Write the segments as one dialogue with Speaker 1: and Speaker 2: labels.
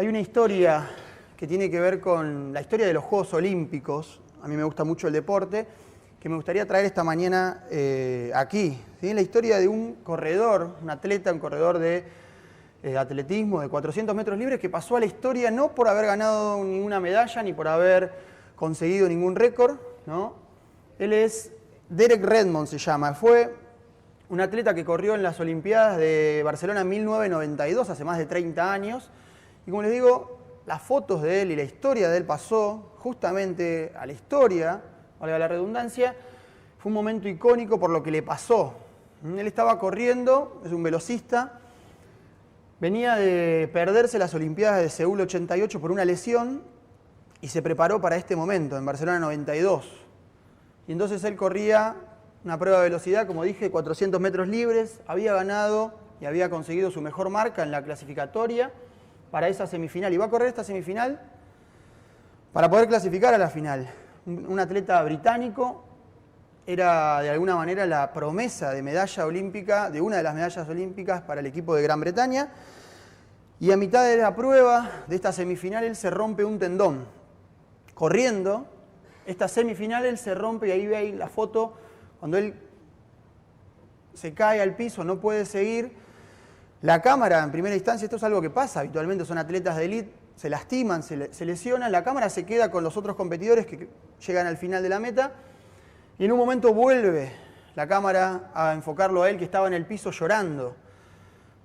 Speaker 1: Hay una historia que tiene que ver con la historia de los Juegos Olímpicos. A mí me gusta mucho el deporte, que me gustaría traer esta mañana aquí. ¿Sí? La historia de un corredor, un atleta, un corredor de atletismo de 400 metros libres que pasó a la historia no por haber ganado ninguna medalla ni por haber conseguido ningún récord, ¿no? Él es Derek Redmond, se llama. Fue un atleta que corrió en las Olimpiadas de Barcelona en 1992, hace más de 30 años. Y como les digo, las fotos de él y la historia de él pasó justamente a la historia, valga la redundancia. Fue un momento icónico por lo que le pasó. Él estaba corriendo, es un velocista, venía de perderse las Olimpiadas de Seúl 88 por una lesión y se preparó para este momento, en Barcelona 92. Y entonces él corría una prueba de velocidad, como dije, 400 metros libres, había ganado y había conseguido su mejor marca en la clasificatoria para esa semifinal. Y va a correr esta semifinal para poder clasificar a la final. Un atleta británico, era de alguna manera la promesa de medalla olímpica, de una de las medallas olímpicas para el equipo de Gran Bretaña. Y a mitad de la prueba de esta semifinal él se rompe un tendón. Corriendo, esta semifinal él se rompe y ahí ve ahí la foto, cuando él se cae al piso, no puede seguir. La cámara, en primera instancia, esto es algo que pasa habitualmente, son atletas de élite, se lastiman, se lesionan, la cámara se queda con los otros competidores que llegan al final de la meta y en un momento vuelve la cámara a enfocarlo a él que estaba en el piso llorando.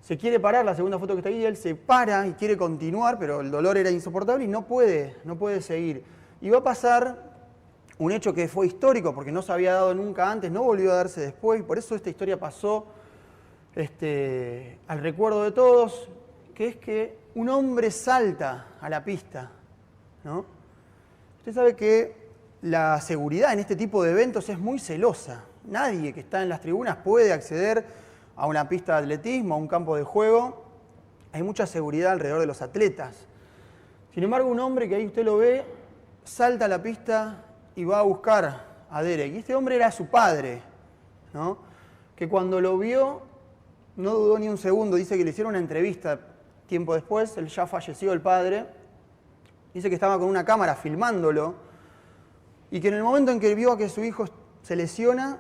Speaker 1: Se quiere parar, la segunda foto que está ahí, él se para y quiere continuar, pero el dolor era insoportable y no puede seguir. Y va a pasar un hecho que fue histórico porque no se había dado nunca antes, no volvió a darse después, y por eso esta historia pasó al recuerdo de todos, que es que un hombre salta a la pista, ¿no? Usted sabe que la seguridad en este tipo de eventos es muy celosa. Nadie que está en las tribunas puede acceder a una pista de atletismo, a un campo de juego. Hay mucha seguridad alrededor de los atletas. Sin embargo, un hombre que ahí usted lo ve, salta a la pista y va a buscar a Derek. Y este hombre era su padre, ¿no? Que cuando lo vio no dudó ni un segundo. Dice que le hicieron una entrevista tiempo después, él ya falleció, el padre. Dice que estaba con una cámara filmándolo y que en el momento en que vio a que su hijo se lesiona,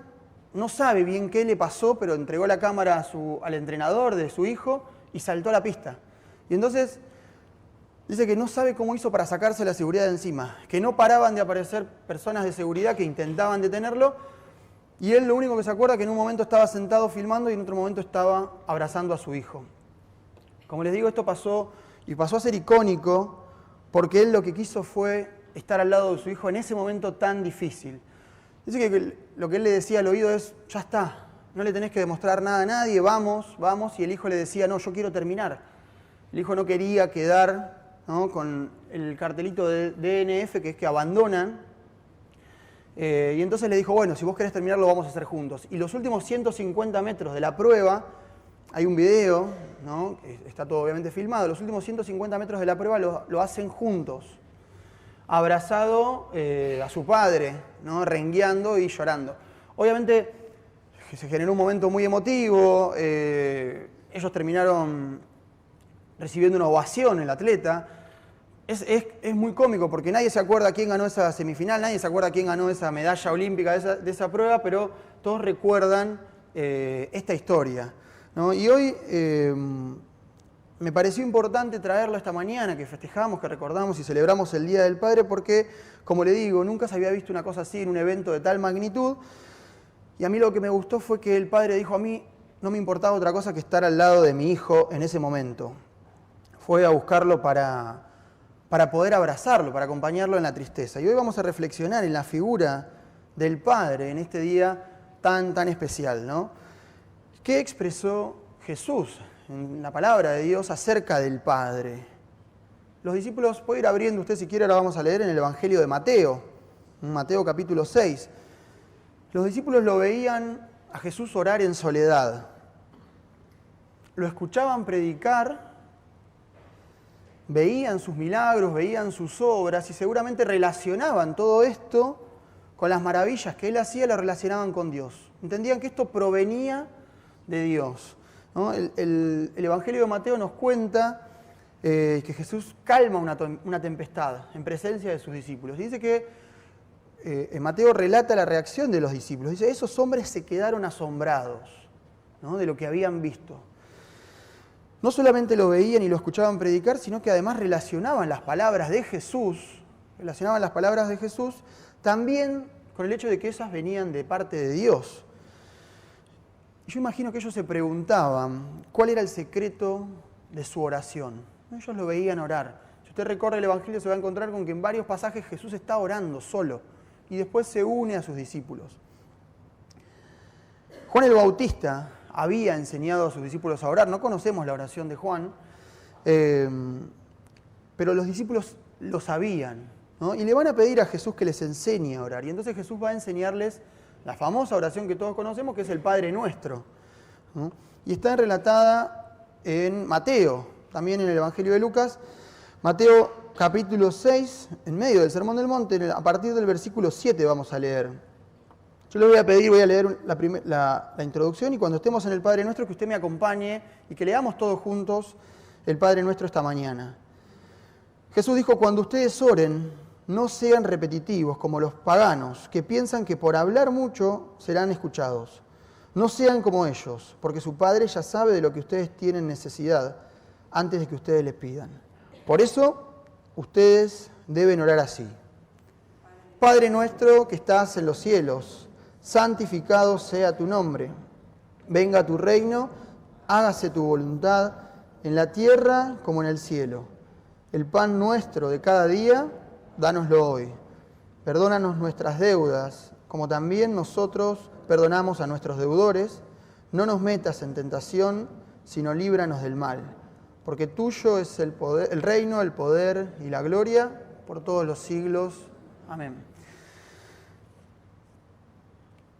Speaker 1: no sabe bien qué le pasó, pero entregó la cámara al entrenador de su hijo y saltó a la pista. Y entonces dice que no sabe cómo hizo para sacarse la seguridad de encima, que no paraban de aparecer personas de seguridad que intentaban detenerlo, y él lo único que se acuerda es que en un momento estaba sentado filmando y en otro momento estaba abrazando a su hijo. Como les digo, esto pasó y pasó a ser icónico porque él lo que quiso fue estar al lado de su hijo en ese momento tan difícil. Dice que lo que él le decía al oído es, ya está, no le tenés que demostrar nada a nadie, vamos, vamos, y el hijo le decía, no, yo quiero terminar. El hijo no quería quedar, ¿no?, con el cartelito de DNF, que es que abandonan. Y entonces le dijo, bueno, si vos querés terminar lo vamos a hacer juntos. Y los últimos 150 metros de la prueba, hay un video, ¿no?, que está todo obviamente filmado, los últimos 150 metros de la prueba lo hacen juntos, abrazado a su padre, ¿no?, rengueando y llorando. Obviamente se generó un momento muy emotivo, ellos terminaron recibiendo una ovación, el atleta. Es muy cómico porque nadie se acuerda quién ganó esa semifinal, nadie se acuerda quién ganó esa medalla olímpica de esa prueba, pero todos recuerdan esta historia, ¿no? Y hoy me pareció importante traerlo esta mañana, que festejamos, que recordamos y celebramos el Día del Padre, porque, como le digo, nunca se había visto una cosa así en un evento de tal magnitud. Y a mí lo que me gustó fue que el padre dijo, a mí no me importaba otra cosa que estar al lado de mi hijo en ese momento. Fue a buscarlo para poder abrazarlo, para acompañarlo en la tristeza. Y hoy vamos a reflexionar en la figura del Padre en este día tan especial, ¿no? ¿Qué expresó Jesús en la palabra de Dios acerca del Padre? Los discípulos, puede ir abriendo usted si quiere, ahora vamos a leer en el Evangelio de Mateo, en Mateo capítulo 6. Los discípulos lo veían a Jesús orar en soledad. Lo escuchaban predicar, veían sus milagros, veían sus obras y seguramente relacionaban todo esto con las maravillas que él hacía, lo relacionaban con Dios. Entendían que esto provenía de Dios, ¿no? El Evangelio de Mateo nos cuenta que Jesús calma una tempestad en presencia de sus discípulos. Y dice que Mateo relata la reacción de los discípulos. Dice, esos hombres se quedaron asombrados, ¿no?, de lo que habían visto. No solamente lo veían y lo escuchaban predicar, sino que además relacionaban las palabras de Jesús, también con el hecho de que esas venían de parte de Dios. Y yo imagino que ellos se preguntaban cuál era el secreto de su oración. Ellos lo veían orar. Si usted recorre el Evangelio se va a encontrar con que en varios pasajes Jesús está orando solo y después se une a sus discípulos. Juan el Bautista había enseñado a sus discípulos a orar. No conocemos la oración de Juan, pero los discípulos lo sabían, ¿no? Y le van a pedir a Jesús que les enseñe a orar. Y entonces Jesús va a enseñarles la famosa oración que todos conocemos, que es el Padre Nuestro, ¿no? Y está relatada en Mateo, también en el Evangelio de Lucas. Mateo capítulo 6, en medio del Sermón del Monte, a partir del versículo 7 vamos a leer. Yo le voy a pedir, voy a leer la introducción y cuando estemos en el Padre Nuestro que usted me acompañe y que leamos todos juntos el Padre Nuestro esta mañana. Jesús dijo, cuando ustedes oren, no sean repetitivos como los paganos, que piensan que por hablar mucho serán escuchados. No sean como ellos, porque su Padre ya sabe de lo que ustedes tienen necesidad antes de que ustedes les pidan. Por eso, ustedes deben orar así. Padre nuestro que estás en los cielos, santificado sea tu nombre. Venga tu reino, hágase tu voluntad en la tierra como en el cielo. El pan nuestro de cada día, dánoslo hoy. Perdónanos nuestras deudas, como también nosotros perdonamos a nuestros deudores. No nos metas en tentación, sino líbranos del mal. Porque tuyo es el poder, el reino, el poder y la gloria por todos los siglos. Amén.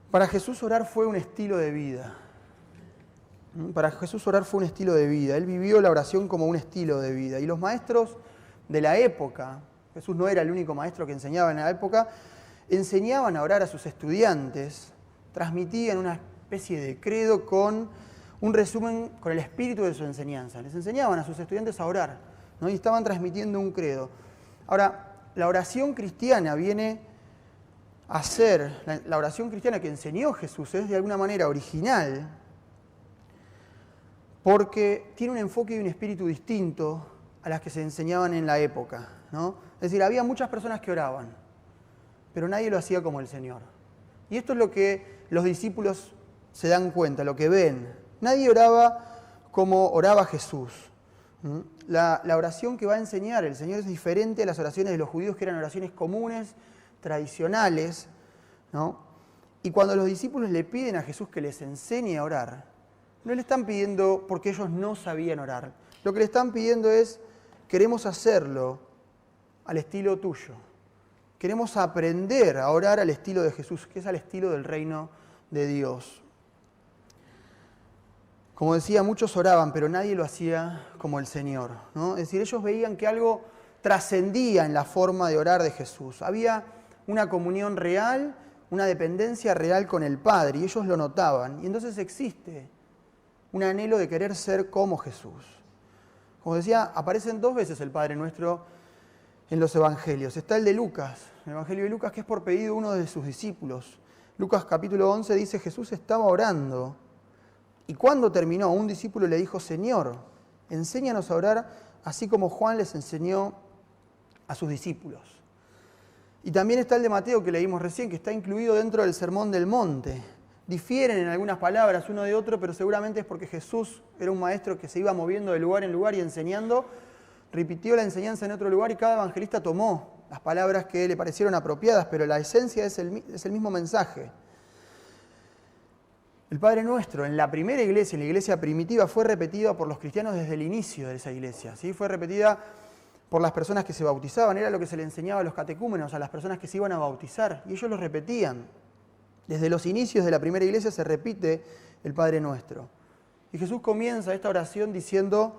Speaker 1: Para Jesús orar fue un estilo de vida. Para Jesús orar fue un estilo de vida. Él vivió la oración como un estilo de vida. Y los maestros de la época, Jesús no era el único maestro que enseñaba en la época, enseñaban a orar a sus estudiantes, transmitían una especie de credo con un resumen con el espíritu de su enseñanza. Les enseñaban a sus estudiantes a orar, ¿no? Y estaban transmitiendo un credo. Ahora, la oración cristiana viene a ser, la oración cristiana que enseñó Jesús es de alguna manera original, porque tiene un enfoque y un espíritu distinto a las que se enseñaban en la época, ¿no? Es decir, había muchas personas que oraban, pero nadie lo hacía como el Señor. Y esto es lo que los discípulos se dan cuenta, lo que ven. Nadie oraba como oraba Jesús. La oración que va a enseñar el Señor es diferente a las oraciones de los judíos, que eran oraciones comunes, tradicionales, ¿no? Y cuando los discípulos le piden a Jesús que les enseñe a orar, no le están pidiendo porque ellos no sabían orar. Lo que le están pidiendo es, queremos hacerlo al estilo tuyo. Queremos aprender a orar al estilo de Jesús, que es al estilo del reino de Dios. Como decía, muchos oraban, pero nadie lo hacía como el Señor, ¿no? Es decir, ellos veían que algo trascendía en la forma de orar de Jesús. Había una comunión real, una dependencia real con el Padre, y ellos lo notaban. Y entonces existe un anhelo de querer ser como Jesús. Como decía, aparecen 2 veces el Padre Nuestro en los Evangelios. Está el de Lucas, el Evangelio de Lucas, que es por pedido de uno de sus discípulos. Lucas capítulo 11 dice, Jesús estaba orando, y cuando terminó, un discípulo le dijo, Señor, enséñanos a orar, así como Juan les enseñó a sus discípulos. Y también está el de Mateo que leímos recién, que está incluido dentro del Sermón del Monte. Difieren en algunas palabras uno de otro, pero seguramente es porque Jesús era un maestro que se iba moviendo de lugar en lugar y enseñando, repitió la enseñanza en otro lugar y cada evangelista tomó las palabras que le parecieron apropiadas, pero la esencia es el mismo mensaje. El Padre Nuestro en la primera iglesia, en la iglesia primitiva, fue repetida por los cristianos desde el inicio de esa iglesia, ¿sí? Fue repetida por las personas que se bautizaban, era lo que se le enseñaba a los catecúmenos, a las personas que se iban a bautizar, y ellos lo repetían. Desde los inicios de la primera iglesia se repite el Padre Nuestro. Y Jesús comienza esta oración diciendo,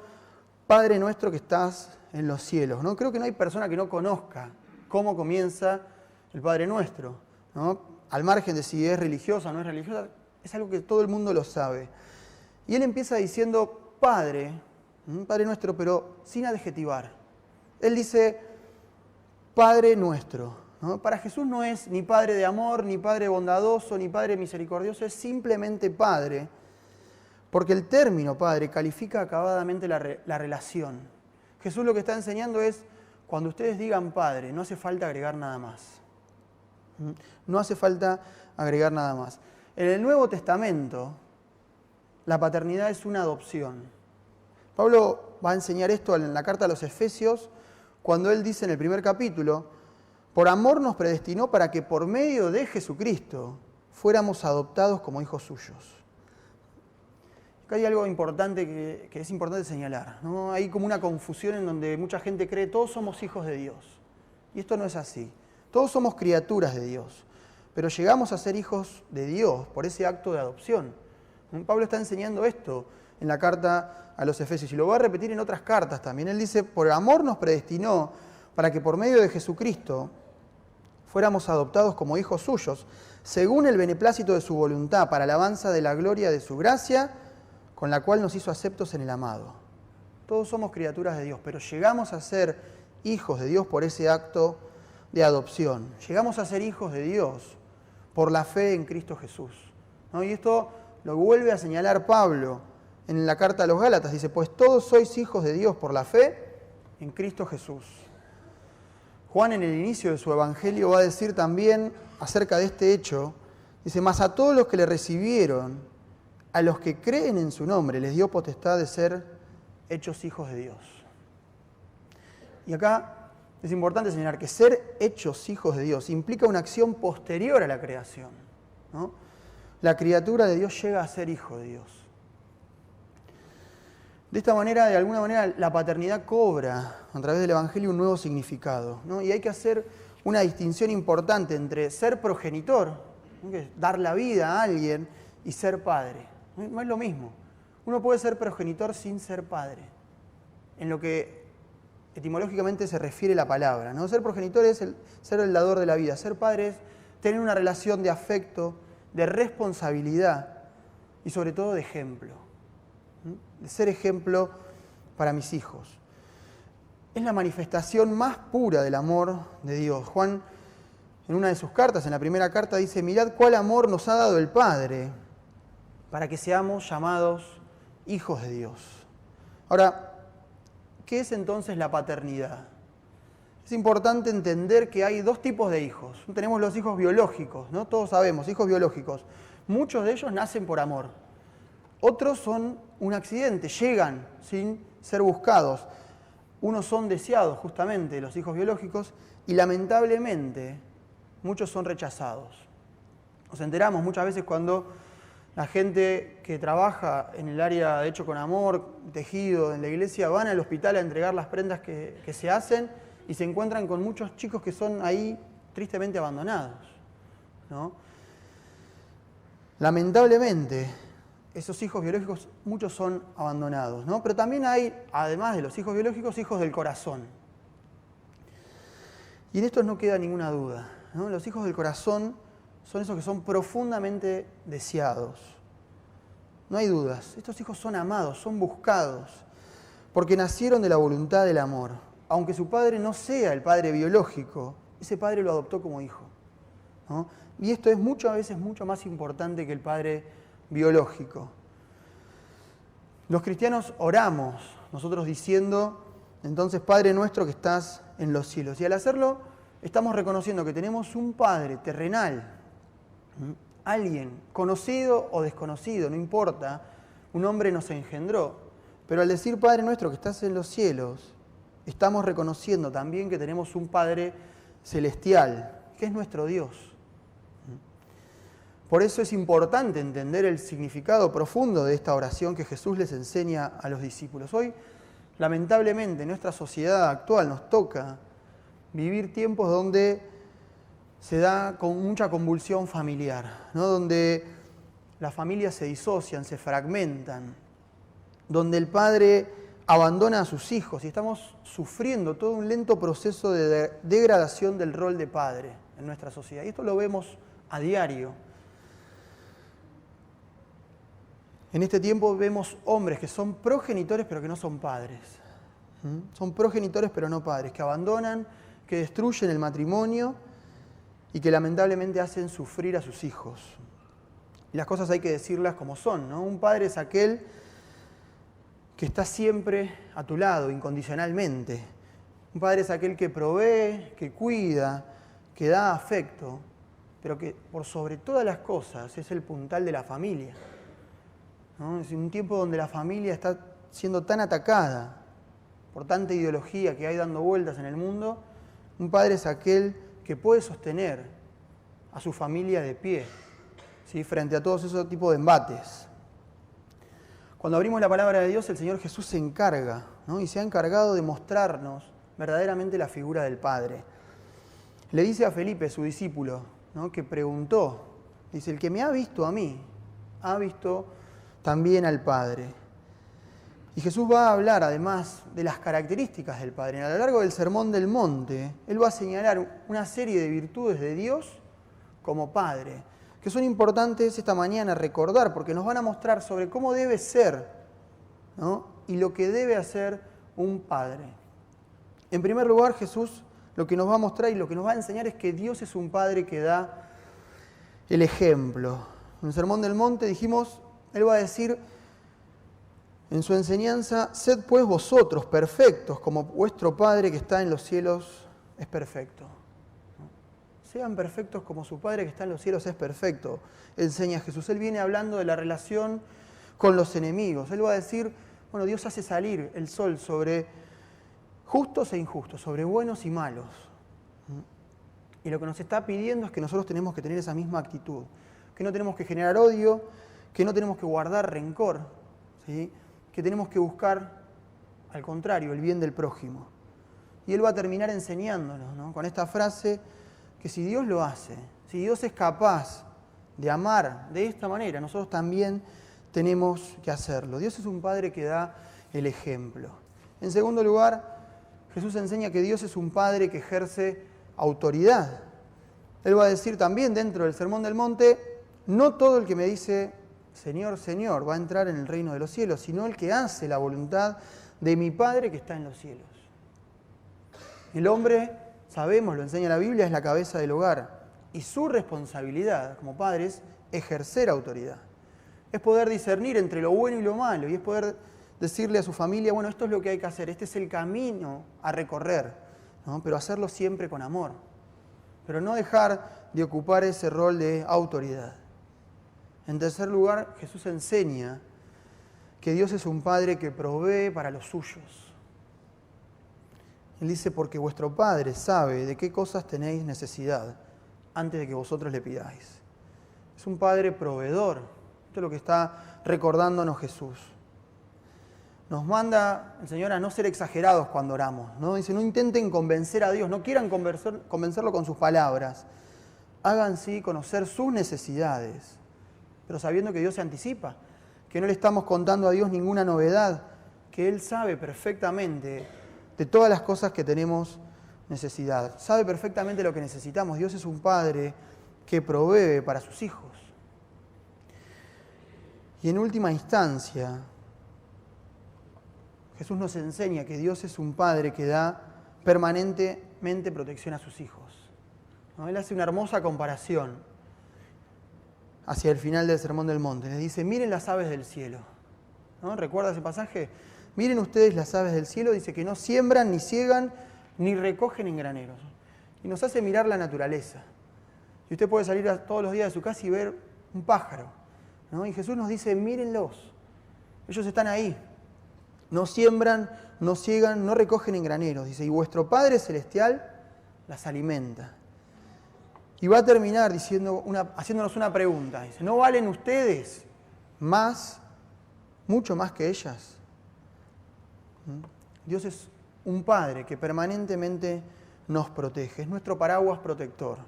Speaker 1: Padre Nuestro que estás en los cielos, ¿no? Creo que no hay persona que no conozca cómo comienza el Padre Nuestro, ¿no? Al margen de si es religiosa o no es religiosa, es algo que todo el mundo lo sabe. Y él empieza diciendo, Padre, Padre nuestro, pero sin adjetivar. Él dice, Padre nuestro, ¿no? Para Jesús no es ni Padre de amor, ni Padre bondadoso, ni Padre misericordioso, es simplemente Padre, porque el término Padre califica acabadamente la relación. Jesús lo que está enseñando es, cuando ustedes digan Padre, no hace falta agregar nada más. No hace falta agregar nada más. En el Nuevo Testamento, la paternidad es una adopción. Pablo va a enseñar esto en la carta a los Efesios, cuando él dice en el primer capítulo, por amor nos predestinó para que por medio de Jesucristo fuéramos adoptados como hijos suyos. Acá hay algo importante que es importante señalar, ¿no? Hay como una confusión en donde mucha gente cree todos somos hijos de Dios. Y esto no es así. Todos somos criaturas de Dios, pero llegamos a ser hijos de Dios por ese acto de adopción. Pablo está enseñando esto en la carta a los Efesios y lo va a repetir en otras cartas también. Él dice, por amor nos predestinó para que por medio de Jesucristo fuéramos adoptados como hijos suyos, según el beneplácito de su voluntad, para alabanza de la gloria de su gracia, con la cual nos hizo aceptos en el amado. Todos somos criaturas de Dios, pero llegamos a ser hijos de Dios por ese acto de adopción. Llegamos a ser hijos de Dios por la fe en Cristo Jesús, ¿no? Y esto lo vuelve a señalar Pablo en la carta a los Gálatas. Dice, pues todos sois hijos de Dios por la fe en Cristo Jesús. Juan en el inicio de su evangelio va a decir también acerca de este hecho, dice, mas a todos los que le recibieron, a los que creen en su nombre, les dio potestad de ser hechos hijos de Dios. Y acá es importante señalar que ser hechos hijos de Dios implica una acción posterior a la creación, ¿no? La criatura de Dios llega a ser hijo de Dios. De esta manera, de alguna manera, la paternidad cobra a través del Evangelio un nuevo significado, ¿no? Y hay que hacer una distinción importante entre ser progenitor, ¿no? Que es dar la vida a alguien, y ser padre. No es lo mismo. Uno puede ser progenitor sin ser padre, en lo que etimológicamente se refiere la palabra, ¿no? Ser progenitor es ser el dador de la vida. Ser padre es tener una relación de afecto, de responsabilidad y sobre todo de ejemplo. De ser ejemplo para mis hijos. Es la manifestación más pura del amor de Dios. Juan, en una de sus cartas, en la primera carta, dice, mirad cuál amor nos ha dado el Padre para que seamos llamados hijos de Dios. Ahora, ¿qué es entonces la paternidad? Es importante entender que hay dos tipos de hijos. Tenemos los hijos biológicos, ¿no? Todos sabemos, hijos biológicos. Muchos de ellos nacen por amor. Otros son un accidente, llegan sin ser buscados. Unos son deseados, justamente, los hijos biológicos, y lamentablemente muchos son rechazados. Nos enteramos muchas veces cuando la gente que trabaja en el área de Hecho con Amor, tejido, en la iglesia, van al hospital a entregar las prendas que se hacen y se encuentran con muchos chicos que son ahí tristemente abandonados, ¿no? Lamentablemente, esos hijos biológicos, muchos son abandonados, ¿no? Pero también hay, además de los hijos biológicos, hijos del corazón. Y en esto no queda ninguna duda, ¿no? Los hijos del corazón son esos que son profundamente deseados. No hay dudas, estos hijos son amados, son buscados, porque nacieron de la voluntad del amor. Aunque su padre no sea el padre biológico, ese padre lo adoptó como hijo, ¿no? Y esto es muchas veces mucho más importante que el padre biológico. Los cristianos oramos, nosotros diciendo, entonces, Padre nuestro que estás en los cielos. Y al hacerlo, estamos reconociendo que tenemos un Padre terrenal, alguien, conocido o desconocido, no importa, un hombre nos engendró. Pero al decir Padre nuestro que estás en los cielos, estamos reconociendo también que tenemos un Padre celestial, que es nuestro Dios. Por eso es importante entender el significado profundo de esta oración que Jesús les enseña a los discípulos. Hoy, lamentablemente, en nuestra sociedad actual nos toca vivir tiempos donde se da con mucha convulsión familiar, ¿no? Donde las familias se disocian, se fragmentan, donde el padre abandona a sus hijos y estamos sufriendo todo un lento proceso de degradación del rol de padre en nuestra sociedad. Y esto lo vemos a diario. En este tiempo vemos hombres que son progenitores pero que no son padres. Son progenitores pero no padres, que abandonan, que destruyen el matrimonio y que lamentablemente hacen sufrir a sus hijos. Y las cosas hay que decirlas como son, ¿no? Un padre es aquel que está siempre a tu lado, incondicionalmente. Un padre es aquel que provee, que cuida, que da afecto, pero que por sobre todas las cosas es el puntal de la familia, ¿no? Es un tiempo donde la familia está siendo tan atacada por tanta ideología que hay dando vueltas en el mundo. Un padre es aquel que puede sostener a su familia de pie, ¿sí?, frente a todos esos tipos de embates. Cuando abrimos la palabra de Dios, el Señor Jesús se encarga, ¿no?, y se ha encargado de mostrarnos verdaderamente la figura del Padre. Le dice a Felipe, su discípulo, ¿no?, que preguntó, dice, el que me ha visto a mí, ha visto también al Padre. Y Jesús va a hablar además de las características del Padre. A lo largo del Sermón del Monte, Él va a señalar una serie de virtudes de Dios como Padre, que son importantes esta mañana recordar, porque nos van a mostrar sobre cómo debe ser, ¿no?, y lo que debe hacer un Padre. En primer lugar, Jesús lo que nos va a mostrar y lo que nos va a enseñar es que Dios es un Padre que da el ejemplo. En el Sermón del Monte dijimos, Él va a decir en su enseñanza, sed pues vosotros perfectos, como vuestro Padre que está en los cielos es perfecto. Sean perfectos como su Padre que está en los cielos es perfecto, enseña Jesús. Él viene hablando de la relación con los enemigos. Él va a decir, bueno, Dios hace salir el sol sobre justos e injustos, sobre buenos y malos. Y lo que nos está pidiendo es que nosotros tenemos que tener esa misma actitud, que no tenemos que generar odio, que no tenemos que guardar rencor, ¿sí?, que tenemos que buscar, al contrario, el bien del prójimo. Y Él va a terminar enseñándonos, ¿no?, con esta frase, que si Dios lo hace, si Dios es capaz de amar de esta manera, nosotros también tenemos que hacerlo. Dios es un Padre que da el ejemplo. En segundo lugar, Jesús enseña que Dios es un Padre que ejerce autoridad. Él va a decir también dentro del Sermón del Monte, no todo el que me dice Señor, Señor, va a entrar en el reino de los cielos, sino el que hace la voluntad de mi Padre que está en los cielos. El hombre, sabemos, lo enseña la Biblia, es la cabeza del hogar. Y su responsabilidad como padre es ejercer autoridad. Es poder discernir entre lo bueno y lo malo. Y es poder decirle a su familia, bueno, esto es lo que hay que hacer. Este es el camino a recorrer, ¿no?, pero hacerlo siempre con amor. Pero no dejar de ocupar ese rol de autoridad. En tercer lugar, Jesús enseña que Dios es un Padre que provee para los suyos. Él dice, porque vuestro Padre sabe de qué cosas tenéis necesidad antes de que vosotros le pidáis. Es un Padre proveedor. Esto es lo que está recordándonos Jesús. Nos manda el Señor a no ser exagerados cuando oramos, ¿no? Dice, no intenten convencer a Dios, no quieran convencerlo con sus palabras. Hagan sí conocer sus necesidades, pero sabiendo que Dios se anticipa, que no le estamos contando a Dios ninguna novedad, que Él sabe perfectamente de todas las cosas que tenemos necesidad. Sabe perfectamente lo que necesitamos. Dios es un Padre que provee para sus hijos. Y en última instancia, Jesús nos enseña que Dios es un Padre que da permanentemente protección a sus hijos, ¿no? Él hace una hermosa comparación hacia el final del Sermón del Monte. Les dice, miren las aves del cielo, ¿no? ¿Recuerda ese pasaje? Miren ustedes las aves del cielo, dice que no siembran, ni ciegan, ni recogen en graneros. Y nos hace mirar la naturaleza. Y usted puede salir todos los días de su casa y ver un pájaro, ¿no? Y Jesús nos dice, mírenlos. Ellos están ahí. No siembran, no ciegan, no recogen en graneros. Dice, y vuestro Padre Celestial las alimenta. Y va a terminar haciéndonos una pregunta. Dice, ¿no valen ustedes mucho más que ellas? Dios es un Padre que permanentemente nos protege, es nuestro paraguas protector.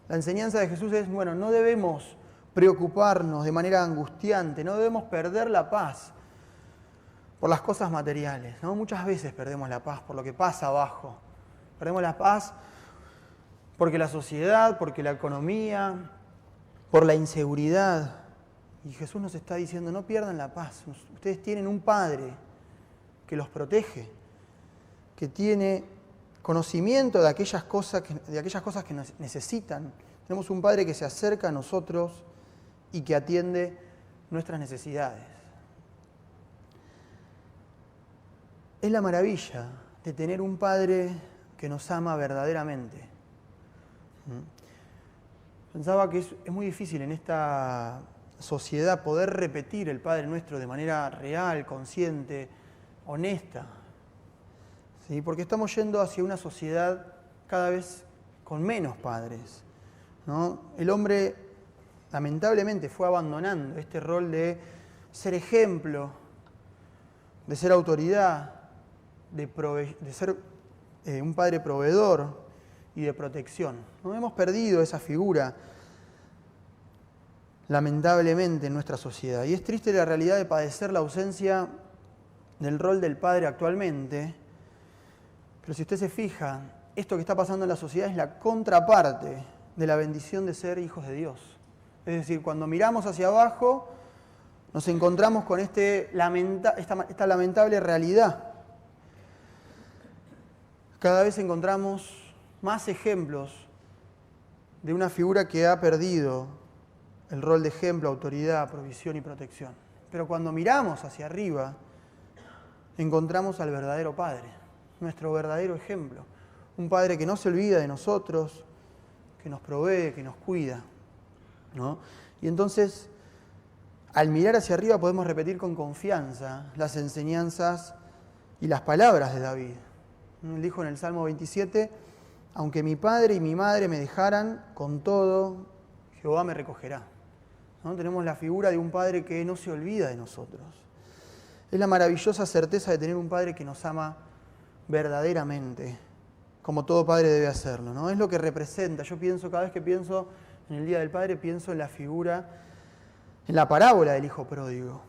Speaker 1: La enseñanza de Jesús es, bueno, no debemos preocuparnos de manera angustiante, no debemos perder la paz por las cosas materiales, ¿no? Muchas veces perdemos la paz por lo que pasa abajo. Perdemos la paz porque la sociedad, porque la economía, por la inseguridad, Y Jesús nos está diciendo, no pierdan la paz. Ustedes tienen un Padre que los protege, que tiene conocimiento de aquellas cosas que necesitan. Tenemos un Padre que se acerca a nosotros y que atiende nuestras necesidades. Es la maravilla de tener un Padre que nos ama verdaderamente. Pensaba que es muy difícil en esta sociedad poder repetir el Padre Nuestro de manera real, consciente, honesta. ¿Sí? Porque estamos yendo hacia una sociedad cada vez con menos padres, ¿no? El hombre lamentablemente fue abandonando este rol de ser ejemplo, de ser autoridad, de ser un padre proveedor y de protección. ¿No? Hemos perdido esa figura, lamentablemente, en nuestra sociedad. Y es triste la realidad de padecer la ausencia del rol del padre actualmente. Pero si usted se fija, esto que está pasando en la sociedad es la contraparte de la bendición de ser hijos de Dios. Es decir, cuando miramos hacia abajo, nos encontramos con esta lamentable realidad. Cada vez encontramos más ejemplos de una figura que ha perdido el rol de ejemplo, autoridad, provisión y protección. Pero cuando miramos hacia arriba, encontramos al verdadero Padre, nuestro verdadero ejemplo. Un Padre que no se olvida de nosotros, que nos provee, que nos cuida, ¿no? Y entonces, al mirar hacia arriba podemos repetir con confianza las enseñanzas y las palabras de David. Él dijo en el Salmo 27, aunque mi padre y mi madre me dejaran, con todo, Jehová me recogerá. ¿No? Tenemos la figura de un Padre que no se olvida de nosotros. Es la maravillosa certeza de tener un Padre que nos ama verdaderamente, como todo padre debe hacerlo, ¿no? Es lo que representa. Yo pienso, cada vez que pienso en el Día del Padre, pienso en la figura, en la parábola del Hijo Pródigo.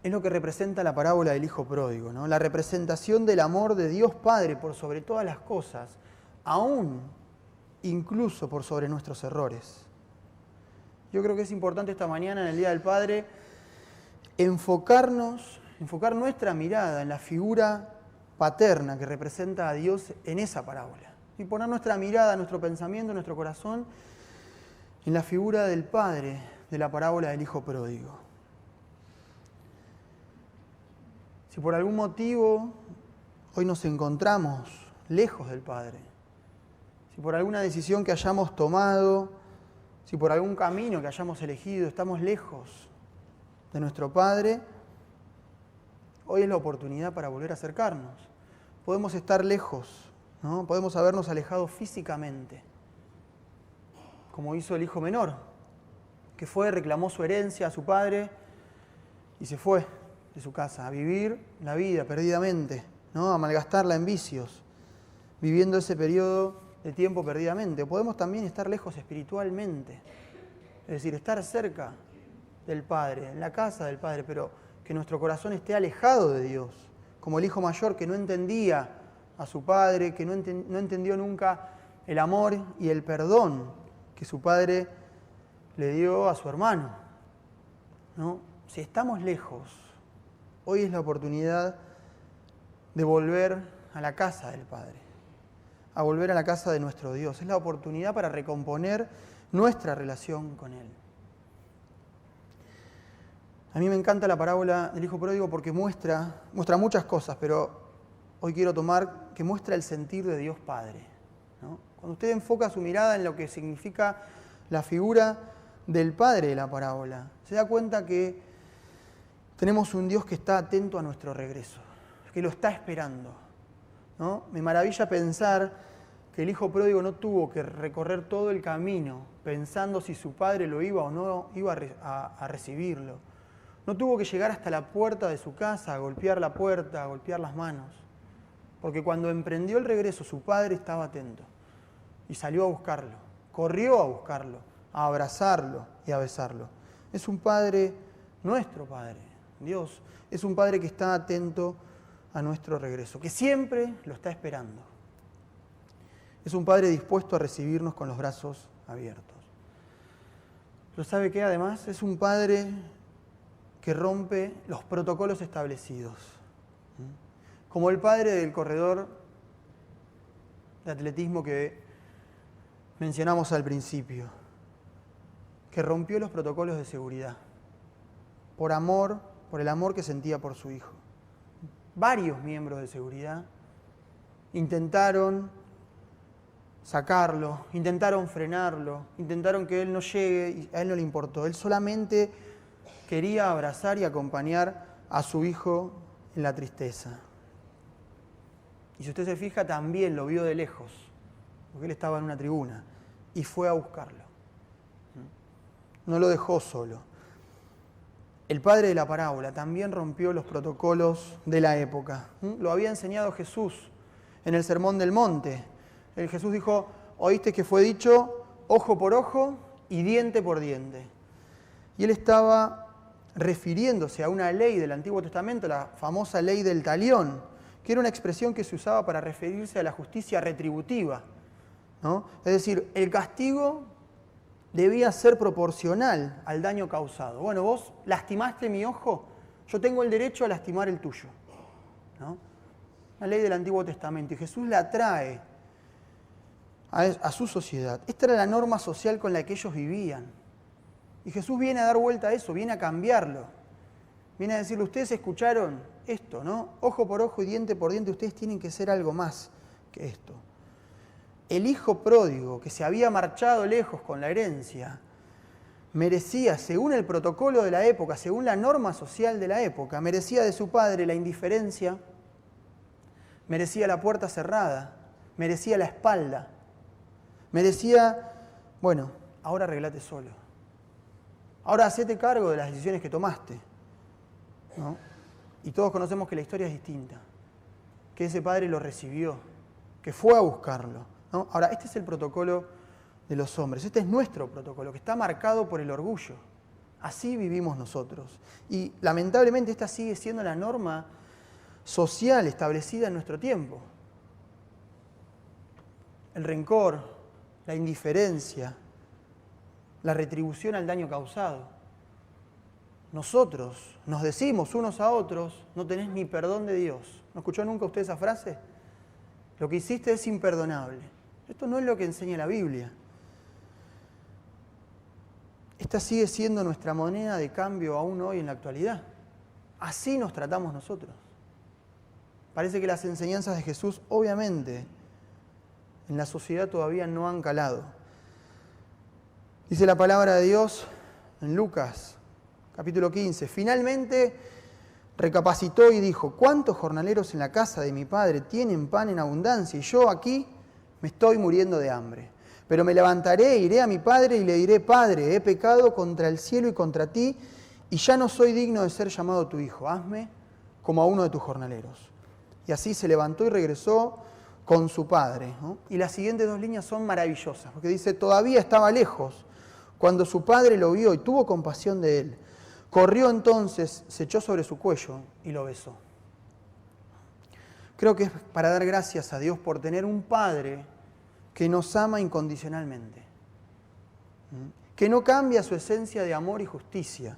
Speaker 1: Es lo que representa la parábola del Hijo Pródigo, ¿no? La representación del amor de Dios Padre por sobre todas las cosas, aún incluso por sobre nuestros errores. Yo creo que es importante esta mañana, en el Día del Padre, enfocar nuestra mirada en la figura paterna que representa a Dios en esa parábola. Y poner nuestra mirada, nuestro pensamiento, nuestro corazón en la figura del Padre de la parábola del Hijo Pródigo. Si por algún motivo hoy nos encontramos lejos del Padre, si por alguna decisión que hayamos tomado, si por algún camino que hayamos elegido estamos lejos de nuestro Padre, hoy es la oportunidad para volver a acercarnos. Podemos estar lejos, ¿no? Podemos habernos alejado físicamente, como hizo el hijo menor, que reclamó su herencia a su padre y se fue de su casa a vivir la vida perdidamente, ¿no? A malgastarla en vicios, viviendo ese periodo de tiempo perdidamente. Podemos también estar lejos espiritualmente, es decir, estar cerca del Padre, en la casa del Padre, pero que nuestro corazón esté alejado de Dios, como el hijo mayor que no entendía a su padre, que no entendió nunca el amor y el perdón que su padre le dio a su hermano, ¿no? Si estamos lejos, hoy es la oportunidad de volver a la casa del Padre, a volver a la casa de nuestro Dios. Es la oportunidad para recomponer nuestra relación con Él. A mí me encanta la parábola del Hijo Pródigo porque muestra muchas cosas, pero hoy quiero tomar que muestra el sentir de Dios Padre, ¿no? Cuando usted enfoca su mirada en lo que significa la figura del Padre de la parábola, se da cuenta que tenemos un Dios que está atento a nuestro regreso, que lo está esperando, ¿no? Me maravilla pensar que el Hijo Pródigo no tuvo que recorrer todo el camino pensando si su padre lo iba o no iba a recibirlo. No tuvo que llegar hasta la puerta de su casa, a golpear la puerta, a golpear las manos. Porque cuando emprendió el regreso, su padre estaba atento. Y salió a buscarlo, corrió a buscarlo, a abrazarlo y a besarlo. Es un Padre, nuestro Padre, Dios. Es un Padre que está atento a nuestro regreso, que siempre lo está esperando. Es un Padre dispuesto a recibirnos con los brazos abiertos. Pero ¿sabe qué? Además, es un padre que rompe los protocolos establecidos. Como el padre del corredor de atletismo que mencionamos al principio, que rompió los protocolos de seguridad por amor, por el amor que sentía por su hijo. Varios miembros de seguridad intentaron sacarlo, intentaron frenarlo, intentaron que él no llegue y a él no le importó. Él solamente quería abrazar y acompañar a su hijo en la tristeza. Y si usted se fija, también lo vio de lejos, porque él estaba en una tribuna, y fue a buscarlo. No lo dejó solo. El padre de la parábola también rompió los protocolos de la época. Lo había enseñado Jesús en el Sermón del Monte. El Jesús dijo, oíste que fue dicho ojo por ojo y diente por diente. Y él estaba refiriéndose a una ley del Antiguo Testamento, la famosa ley del talión, que era una expresión que se usaba para referirse a la justicia retributiva, ¿no? Es decir, el castigo debía ser proporcional al daño causado. Bueno, vos lastimaste mi ojo, yo tengo el derecho a lastimar el tuyo, ¿no? La ley del Antiguo Testamento. Y Jesús la trae a su sociedad. Esta era la norma social con la que ellos vivían. Y Jesús viene a dar vuelta a eso, viene a cambiarlo. Viene a decirle, ustedes escucharon esto, ¿no? Ojo por ojo y diente por diente, ustedes tienen que ser algo más que esto. El hijo pródigo, que se había marchado lejos con la herencia, merecía, según el protocolo de la época, según la norma social de la época, merecía de su padre la indiferencia, merecía la puerta cerrada, merecía la espalda, merecía, bueno, ahora arreglate solo. Ahora hacete cargo de las decisiones que tomaste, ¿no? Y todos conocemos que la historia es distinta, que ese padre lo recibió, que fue a buscarlo, ¿no? Ahora, este es el protocolo de los hombres, este es nuestro protocolo, que está marcado por el orgullo. Así vivimos nosotros. Y lamentablemente esta sigue siendo la norma social establecida en nuestro tiempo. El rencor, la indiferencia, la retribución al daño causado. Nosotros nos decimos unos a otros, no tenés ni perdón de Dios. ¿No escuchó nunca usted esa frase? Lo que hiciste es imperdonable. Esto no es lo que enseña la Biblia. Esta sigue siendo nuestra moneda de cambio aún hoy en la actualidad. Así nos tratamos nosotros. Parece que las enseñanzas de Jesús, obviamente, en la sociedad todavía no han calado. Dice la palabra de Dios en Lucas, capítulo 15. Finalmente recapacitó y dijo, ¿cuántos jornaleros en la casa de mi padre tienen pan en abundancia? Y yo aquí me estoy muriendo de hambre. Pero me levantaré, iré a mi padre y le diré, Padre, he pecado contra el cielo y contra ti, y ya no soy digno de ser llamado tu hijo. Hazme como a uno de tus jornaleros. Y así se levantó y regresó con su padre, ¿no? Y las siguientes dos líneas son maravillosas, porque dice, todavía estaba lejos cuando su padre lo vio y tuvo compasión de él. Corrió entonces, se echó sobre su cuello y lo besó. Creo que es para dar gracias a Dios por tener un padre que nos ama incondicionalmente, que no cambia su esencia de amor y justicia,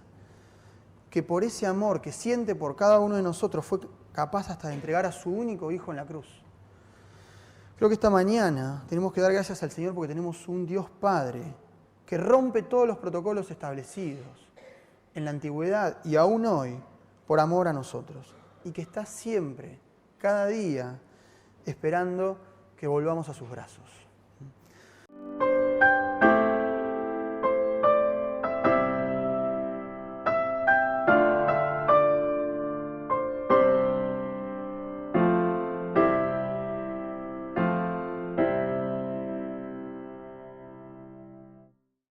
Speaker 1: que por ese amor que siente por cada uno de nosotros fue capaz hasta de entregar a su único hijo en la cruz. Creo que esta mañana tenemos que dar gracias al Señor porque tenemos un Dios Padre que rompe todos los protocolos establecidos en la antigüedad y aún hoy por amor a nosotros y que está siempre, cada día, esperando que volvamos a sus brazos.